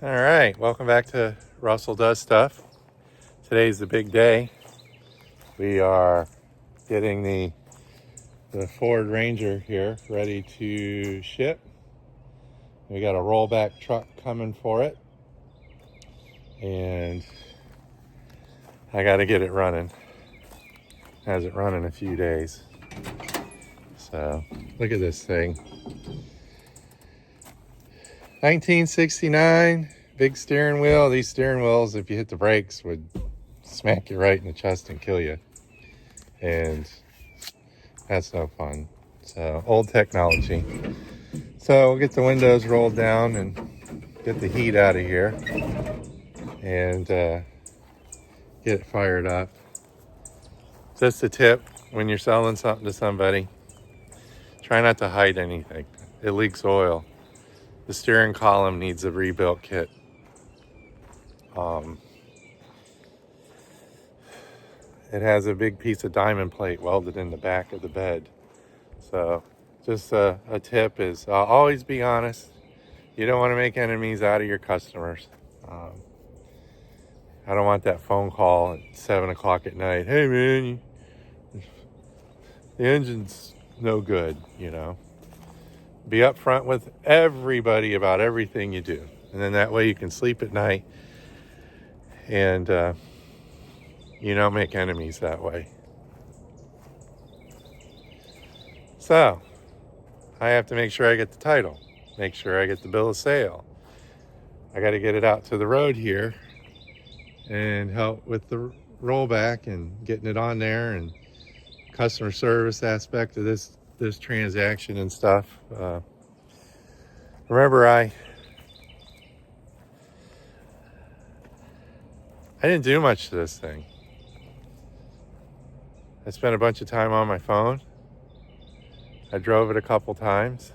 All right, welcome back to Russell Does Stuff. Today's the big day. We are getting the Ford Ranger here ready to ship. We got a rollback truck coming for it, and I got to get it running. Hasn't run in a few days. So look at this thing. 1969, big steering wheel. These steering wheels, if you hit the brakes, would smack you right in the chest and kill you. And that's no fun. So old technology. So we'll get the windows rolled down and get the heat out of here and get it fired up. Just a tip, when you're selling something to somebody, try not to hide anything. It leaks oil. The steering column needs a rebuilt kit. It has a big piece of diamond plate welded in the back of the bed. So just a tip is always be honest. You don't want to make enemies out of your customers. I don't want that phone call at 7 o'clock at night. Hey man, the engine's no good, Be upfront with everybody about everything you do. And then that way you can sleep at night and you don't make enemies that way. So I have to make sure I get the title, make sure I get the bill of sale. I got to get it out to the road here and help with the rollback and getting it on there and customer service aspect of this transaction and stuff. Remember, I didn't do much to this thing. I spent a bunch of time on my phone. I drove it a couple times.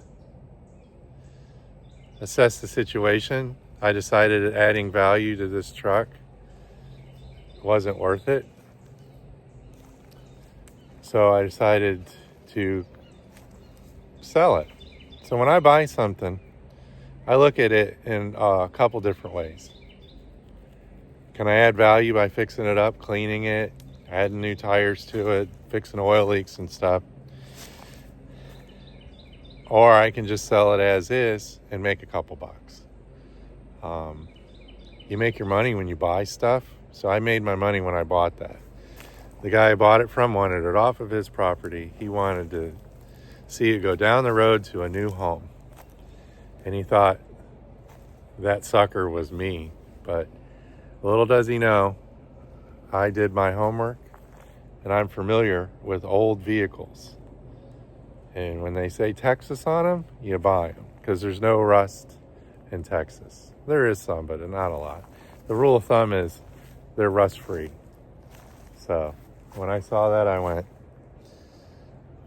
Assessed the situation. I decided that adding value to this truck wasn't worth it. So I decided to sell it. So when I buy something, I look at it in a couple different ways. Can I add value by fixing it up, cleaning it, adding new tires to it, fixing oil leaks and stuff? Or I can just sell it as is and make a couple bucks. You make your money when you buy stuff. So I made my money when I bought that. The guy I bought it from wanted it off of his property. He wanted to see it go down the road to a new home. And he thought that sucker was me. But little does he know, I did my homework and I'm familiar with old vehicles. And when they say Texas on them, you buy them because there's no rust in Texas. There is some, but not a lot. The rule of thumb is they're rust free. So when I saw that, I went,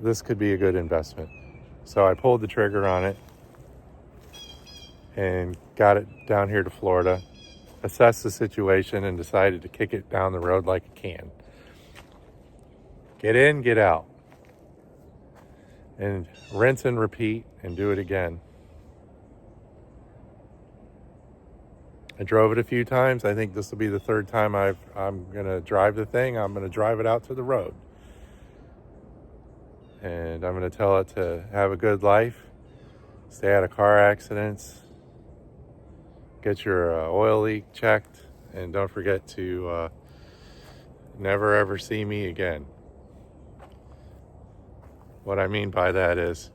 this could be a good investment. So I pulled the trigger on it and got it down here to Florida, assessed the situation and decided to kick it down the road like a can. Get in, get out. And rinse and repeat and do it again. I drove it a few times. I think this will be the third time I'm going to drive the thing. I'm going to drive it out to the road. And I'm going to tell it to have a good life, stay out of car accidents, get your oil leak checked, and don't forget to never ever see me again. What I mean by that is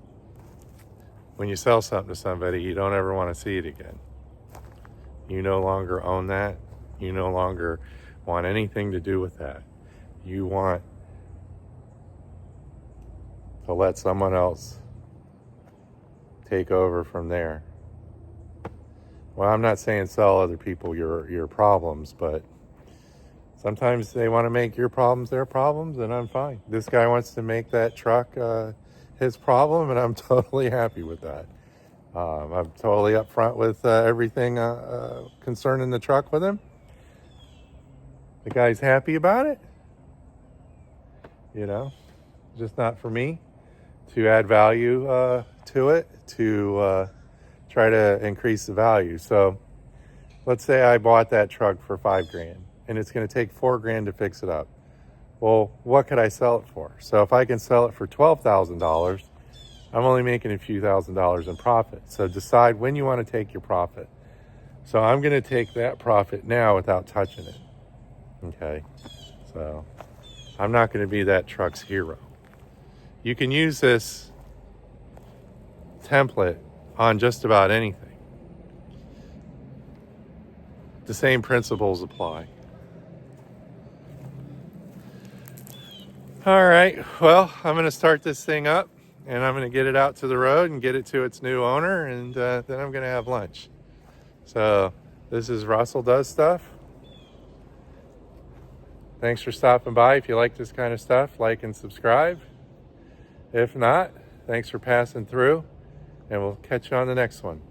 when you sell something to somebody, you don't ever want to see it again. You no longer own that. You no longer want anything to do with that. You want to let someone else take over from there. Well, I'm not saying sell other people your problems, but sometimes they want to make your problems their problems, and I'm fine. This guy wants to make that truck his problem, and I'm totally happy with that. I'm totally upfront with everything concerning the truck with him. The guy's happy about it. Just not for me to add value to it, to try to increase the value. So let's say I bought that truck for $5,000 and it's going to take $4,000 to fix it up. Well, what could I sell it for? So if I can sell it for $12,000, I'm only making a few $1,000s in profit. So decide when you want to take your profit. So I'm going to take that profit now without touching it. Okay. So I'm not going to be that truck's hero. You can use this template on just about anything. The same principles apply. All right, well, I'm going to start this thing up and I'm going to get it out to the road and get it to its new owner, and then I'm going to have lunch. So this is Russell Does Stuff. Thanks for stopping by. If you like this kind of stuff, like and subscribe. If not, thanks for passing through, and we'll catch you on the next one.